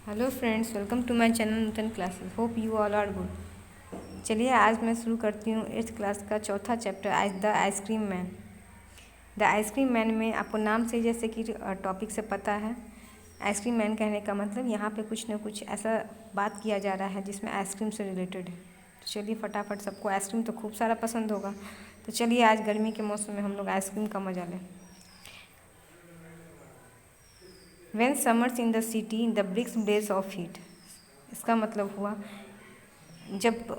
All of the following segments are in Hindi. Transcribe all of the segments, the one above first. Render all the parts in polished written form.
Hello friends, welcome to my channel Nutan classes. Hope you all are good. चलिए आज मैं शुरू करती हूँ 8th क्लास का चौथा चैप्टर आज the ice cream man. The ice cream man में आपको नाम से जैसे कि टॉपिक से पता है, आइसक्रीम मैन कहने का मतलब यहाँ पे कुछ न कुछ ऐसा बात किया जा रहा है जिसमें आइसक्रीम से रिलेटेड है। तो चलिए फटाफट, सबको आइसक्रीम तो खूब सारा पसंद होगा, तो चलिए आज गर्मी के मौसम में हम लोग आइसक्रीम का मजा लें। When summers in the city the bricks blaze of heat, इसका मतलब हुआ जब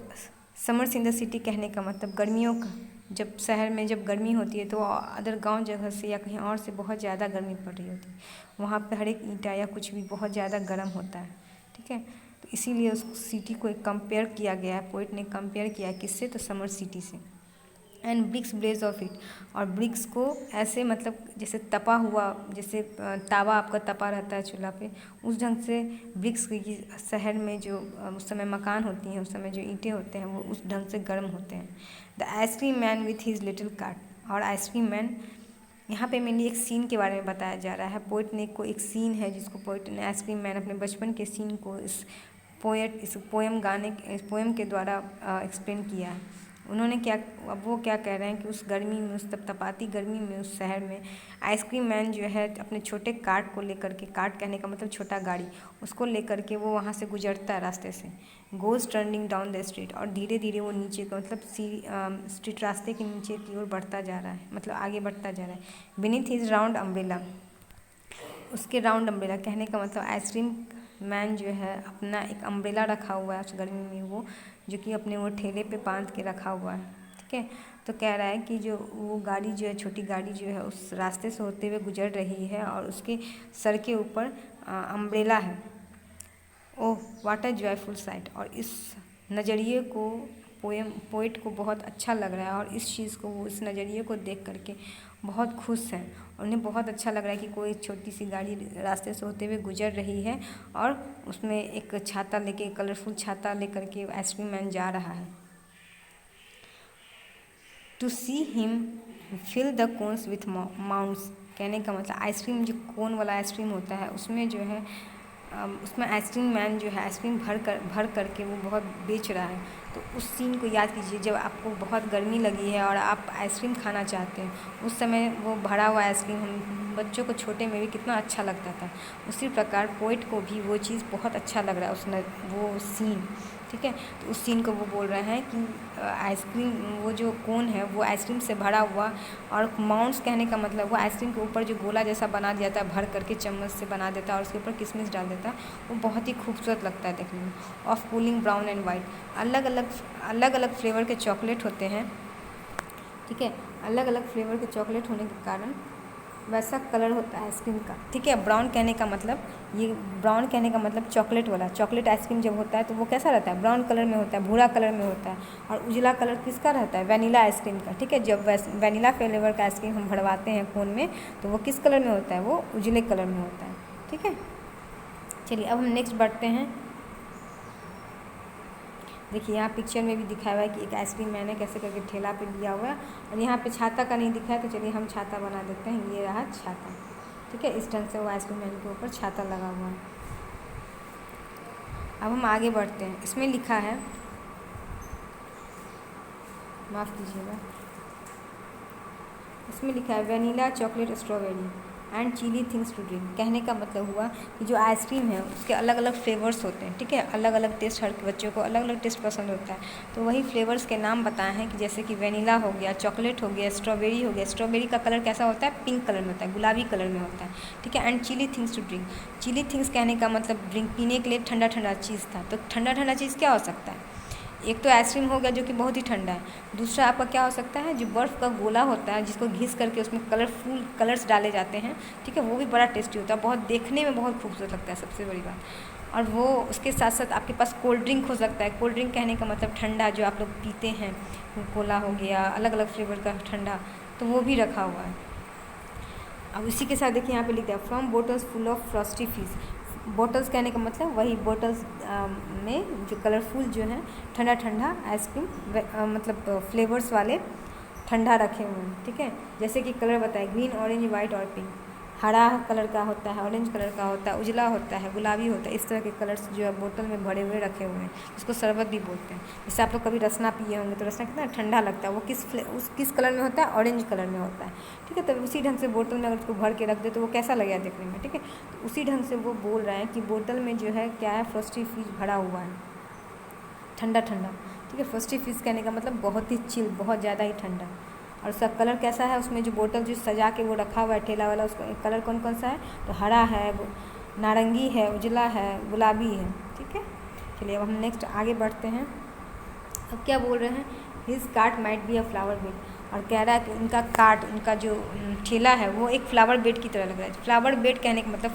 समर्स इन द सिटी कहने का मतलब गर्मियों का, जब शहर में जब गर्मी होती है तो अदर गांव जगह से या कहीं और से बहुत ज़्यादा गर्मी पड़ रही होती है, वहाँ पे हर एक ईंटा या कुछ भी बहुत ज़्यादा गर्म होता है। ठीक है, तो इसीलिए उस सिटी को एक कंपेयर किया गया है, पोइट ने कंपेयर किया है किससे, तो समर सिटी से। And bricks blaze of it, और ब्रिक्स को ऐसे मतलब जैसे तपा हुआ, जैसे तावा आपका तपा रहता है चूल्हा पे, उस ढंग से ब्रिक्स की शहर में जो उस समय मकान होती हैं, उस समय जो ईंटें होते हैं वो उस ढंग से गर्म होते हैं। The ice cream man with his little cart, और आइसक्रीम मैन यहाँ पे मेनली एक सीन के बारे में बताया जा रहा है। पोइट ने को एक सीन है जिसको पोइट ने आइसक्रीम मैन अपने बचपन के सीन को इस पोएम के द्वारा एक्सप्लेन किया है। उन्होंने क्या, अब वो क्या कह रहे हैं कि उस गर्मी में, उस तपाती गर्मी में, उस शहर में आइसक्रीम मैन जो है अपने छोटे कार्ट को लेकर के, कार्ट कहने का मतलब छोटा गाड़ी, उसको लेकर के वो वहाँ से गुजरता है रास्ते से, goes turning down the street, और धीरे धीरे वो नीचे का मतलब स्ट्रीट रास्ते के नीचे की ओर बढ़ता जा रहा है, मतलब आगे बढ़ता जा रहा है। बीनीथ हिज राउंड अम्ब्रेला, उसके राउंड अम्ब्रेला कहने का मतलब आइसक्रीम मैन जो है अपना एक अम्ब्रेला रखा हुआ है उस गर्मी में, वो जो कि अपने वो ठेले पे बांध के रखा हुआ है। ठीक है, तो कह रहा है कि जो वो गाड़ी जो है, छोटी गाड़ी जो है उस रास्ते से होते हुए गुजर रही है और उसके सर के ऊपर अम्ब्रेला है। Oh what a joyful site, और इस नज़रिए को पोइट को बहुत अच्छा लग रहा है, और इस चीज़ को, वो इस नज़रिए को देख करके बहुत खुश हैं, और उन्हें बहुत अच्छा लग रहा है कि कोई छोटी सी गाड़ी रास्ते से होते हुए गुजर रही है और उसमें एक छाता लेके, कलरफुल छाता लेकर के आइसक्रीम मैन जा रहा है। To see him fill the cones with mounts, कहने का मतलब आइसक्रीम जो कोन वाला आइसक्रीम होता है उसमें जो है उसमें आइसक्रीम मैन जो है आइसक्रीम भर करके वो बहुत बेच रहा है। तो उस सीन को याद कीजिए जब आपको बहुत गर्मी लगी है और आप आइसक्रीम खाना चाहते हैं, उस समय वो भरा हुआ आइसक्रीम हम बच्चों को छोटे में भी कितना अच्छा लगता था, उसी प्रकार पोइट को भी वो चीज़ बहुत अच्छा लग रहा है वो सीन। ठीक है, तो उस सीन को वो बोल रहे हैं कि आइसक्रीम, वो जो कोन है वो आइसक्रीम से भरा हुआ, और माउंट्स कहने का मतलब वो आइसक्रीम के ऊपर जो गोला जैसा बना दिया था, भर करके चम्मच से बना देता है और उसके ऊपर किशमिश डाल देता है, वो बहुत ही खूबसूरत लगता है देखने में। Of cooling brown and white, अलग अलग फ्लेवर के चॉकलेट होते हैं। ठीक है, अलग अलग फ्लेवर के चॉकलेट होने के कारण वैसा कलर होता है आइसक्रीम का। ठीक है, ब्राउन कहने का मतलब, ये ब्राउन कहने का मतलब चॉकलेट वाला, चॉकलेट आइसक्रीम जब होता है तो वो कैसा रहता है, ब्राउन कलर में होता है, भूरा कलर में होता है, और उजला कलर किसका रहता है, वनीला आइसक्रीम का। ठीक है, जब वनीला फ्लेवर का आइसक्रीम हम भरवाते हैं कोन में तो वो किस कलर में होता है, वो उजले कलर में होता है। ठीक है, चलिए अब हम नेक्स्ट बढ़ते हैं। देखिए यहाँ पिक्चर में भी दिखाया हुआ है कि एक आइसक्रीम मैंने कैसे करके ठेला पे लिया हुआ है, और यहाँ पे छाता का नहीं दिखा है, तो चलिए हम छाता बना देते हैं। ये रहा छाता। ठीक है, इस ढंग से वो आइसक्रीम मैन के ऊपर छाता लगा हुआ है। अब हम आगे बढ़ते हैं। इसमें लिखा है, माफ़ कीजिएगा, इसमें लिखा है vanilla, chocolate, strawberry and chilly things to drink. कहने का मतलब हुआ कि जो आइसक्रीम है उसके अलग अलग फ्लेवर्स होते हैं। ठीक है, अलग अलग टेस्ट, हर बच्चों को अलग अलग टेस्ट पसंद होता है, तो वही फ्लेवर्स के नाम बताए हैं कि जैसे कि वेनीला हो गया, चॉकलेट हो गया, स्ट्रॉबेरी हो गया। स्ट्रॉबेरी का कलर कैसा होता है, पिंक कलर में होता है, गुलाबी कलर में होता है। ठीक है, and chilly things to drink, chilly things कहने का मतलब ड्रिंक, पीने के लिए ठंडा ठंडा चीज़ था। तो ठंडा ठंडा चीज़ क्या हो सकता है, एक तो आइसक्रीम हो गया जो कि बहुत ही ठंडा है, दूसरा आपका क्या हो सकता है, जो बर्फ़ का गोला होता है जिसको घिस करके उसमें कलरफुल कलर्स डाले जाते हैं। ठीक है, वो भी बड़ा टेस्टी होता है, बहुत देखने में बहुत खूबसूरत लगता है, सबसे बड़ी बात। और वो उसके साथ साथ आपके पास कोल्ड ड्रिंक हो सकता है। कोल्ड ड्रिंक कहने का मतलब ठंडा, जो आप लोग पीते हैं, कोला हो गया, अलग अलग फ्लेवर का ठंडा, तो वो भी रखा हुआ है। अब इसी के साथ देखिए यहाँ पे लिखा है from bottles full of Frosty fish. Bottles कहने का मतलब वही बॉटल्स में जो कलरफुल जो है ठंडा ठंडा आइसक्रीम, मतलब फ्लेवर्स वाले ठंडा रखे हुए हैं। ठीक है, जैसे कि कलर बताए ग्रीन, ऑरेंज, वाइट और पिंक। हरा कलर का होता है, ऑरेंज कलर का होता है, उजला होता है, गुलाबी होता है। इस तरह के कलर्स जो है बोतल में भरे हुए रखे हुए हैं, जिसको शरबत भी बोलते हैं। जैसे आप लोग कभी रसना पिए होंगे तो रसना कितना ठंडा लगता है, वो किस कलर में होता है, ऑरेंज कलर में होता है। ठीक है, तो उसी ढंग से बोतल में अगर उसको भर के रख दे तो वो कैसा लगेगा देखने में। ठीक है, तो उसी ढंग से वो बोल रहे हैं कि बोतल में जो है क्या है, फ्रॉस्टी फिश भरा हुआ है, ठंडा ठंडा। ठीक है, फ्रॉस्टी फिश कहने का मतलब बहुत ही चिल, बहुत ज़्यादा ही ठंडा। और उसका कलर कैसा है, उसमें जो बोतल जो सजा के वो रखा हुआ है ठेला वाला, उसका कलर कौन कौन सा है, तो हरा है, नारंगी है, उजला है, गुलाबी है। ठीक है, चलिए अब हम नेक्स्ट आगे बढ़ते हैं। अब क्या बोल रहे हैं, his cart might be a flower bed. और कह रहा है कि उनका कार्ट, उनका जो ठेला है वो एक फ्लावर बेड की तरह लग रहा है। फ्लावर बेड कहने का मतलब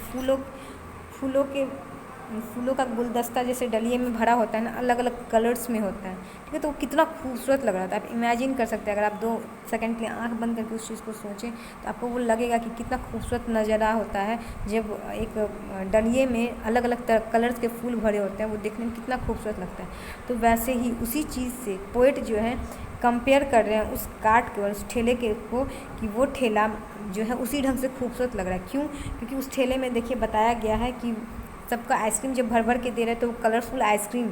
फूलों का गुलदस्ता जैसे डलिए में भरा होता है ना, अलग अलग कलर्स में होता है। ठीक है, तो वो कितना खूबसूरत लग रहा था। आप इमेजिन कर सकते हैं, अगर आप 2 सेकंड के लिए आंख बंद करके उस चीज़ को सोचें तो आपको वो लगेगा कि कितना खूबसूरत नज़ारा होता है जब एक डलिए में अलग अलग कलर्स के फूल भरे होते हैं, वो देखने में कितना खूबसूरत लगता है। तो वैसे ही उसी चीज़ से पोएट जो है कंपेयर कर रहे हैं उस कार्ट को और उस ठेले के को, कि वो ठेला जो है उसी ढंग से खूबसूरत लग रहा है। क्यों? क्योंकि उस ठेले में देखिए बताया गया है कि सबका आइसक्रीम जब भर भर के दे रहे हैं तो कलरफुल आइसक्रीम,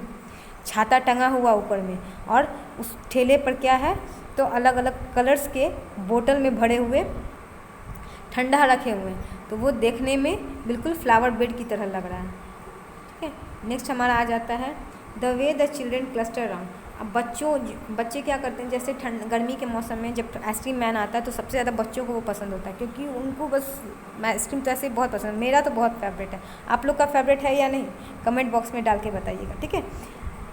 छाता टंगा हुआ ऊपर में, और उस ठेले पर क्या है, तो अलग अलग कलर्स के बोतल में भरे हुए ठंडा रखे हुए हैं। तो वो देखने में बिल्कुल फ्लावर बेड की तरह लग रहा है। ठीक है, नेक्स्ट हमारा आ जाता है the way the children cluster around. अब बच्चे क्या करते हैं, जैसे गर्मी के मौसम में जब आइसक्रीम मैन आता है तो सबसे ज़्यादा बच्चों को वो पसंद होता है, क्योंकि उनको बस आइसक्रीम तो ऐसे बहुत पसंद है। मेरा तो बहुत फेवरेट है। आप लोग का फेवरेट है या नहीं, कमेंट बॉक्स में डाल के बताइएगा। ठीक है,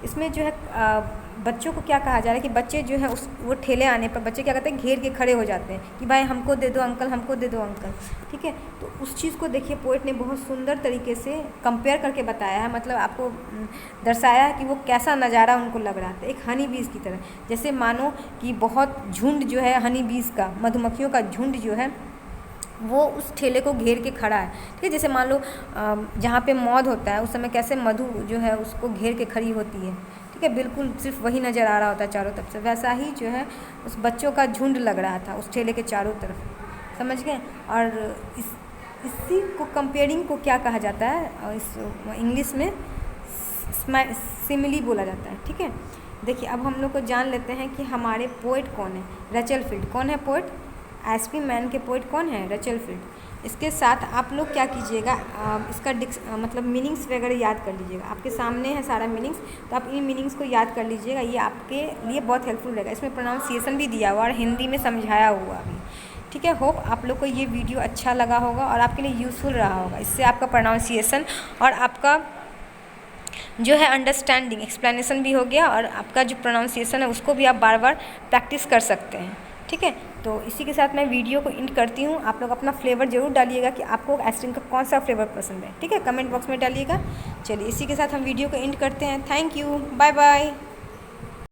इसमें जो है बच्चों को क्या कहा जा रहा है कि बच्चे जो है वो ठेले आने पर बच्चे क्या करते हैं, घेर के खड़े हो जाते हैं कि भाई हमको दे दो अंकल, हमको दे दो अंकल। ठीक है, तो उस चीज़ को देखिए पोएट ने बहुत सुंदर तरीके से कंपेयर करके बताया है, मतलब आपको दर्शाया है कि वो कैसा नज़ारा उनको लग रहा था, एक हनी बीज की तरह। जैसे मानो कि बहुत झुंड जो है हनी बीज का, मधुमक्खियों का झुंड जो है वो उस ठेले को घेर के खड़ा है। ठीक है, जैसे मान लो जहाँ पे मौज होता है उस समय कैसे मधु जो है उसको घेर के खड़ी होती है। ठीक है, बिल्कुल सिर्फ वही नज़र आ रहा होता है चारों तरफ से, वैसा ही जो है उस बच्चों का झुंड लग रहा था उस ठेले के चारों तरफ। समझ गए? और इसी को कंपेयरिंग को क्या कहा जाता है, और इस इंग्लिश में सिमिली बोला जाता है। ठीक है, देखिए अब हम लोग को जान लेते हैं कि हमारे पोएट कौन है। रचल फील्ड कौन है पोएट, आइसक्रीम मैन के पोएट कौन है, रचल फील्ड। इसके साथ आप लोग क्या कीजिएगा, इसका मतलब मीनिंग्स वगैरह याद कर लीजिएगा। आपके सामने है सारा मीनिंग्स, तो आप इन मीनिंग्स को याद कर लीजिएगा, ये आपके लिए बहुत हेल्पफुल रहेगा। इसमें प्रोनाउंसिएशन भी दिया हुआ और हिंदी में समझाया हुआ भी। ठीक है, होप आप लोग को ये वीडियो अच्छा लगा होगा और आपके लिए यूज़फुल रहा होगा। इससे आपका प्रोनाउंसिएशन और आपका जो है अंडरस्टैंडिंग, एक्सप्लेनेशन भी हो गया, और आपका जो प्रोनाउंसिएशन है उसको भी आप बार बार प्रैक्टिस कर सकते हैं। ठीक है, तो इसी के साथ मैं वीडियो को एंड करती हूँ। आप लोग अपना फ्लेवर ज़रूर डालिएगा कि आपको आइसक्रीम का कौन सा फ्लेवर पसंद है। ठीक है, कमेंट बॉक्स में डालिएगा। चलिए इसी के साथ हम वीडियो को एंड करते हैं। Thank you, bye bye.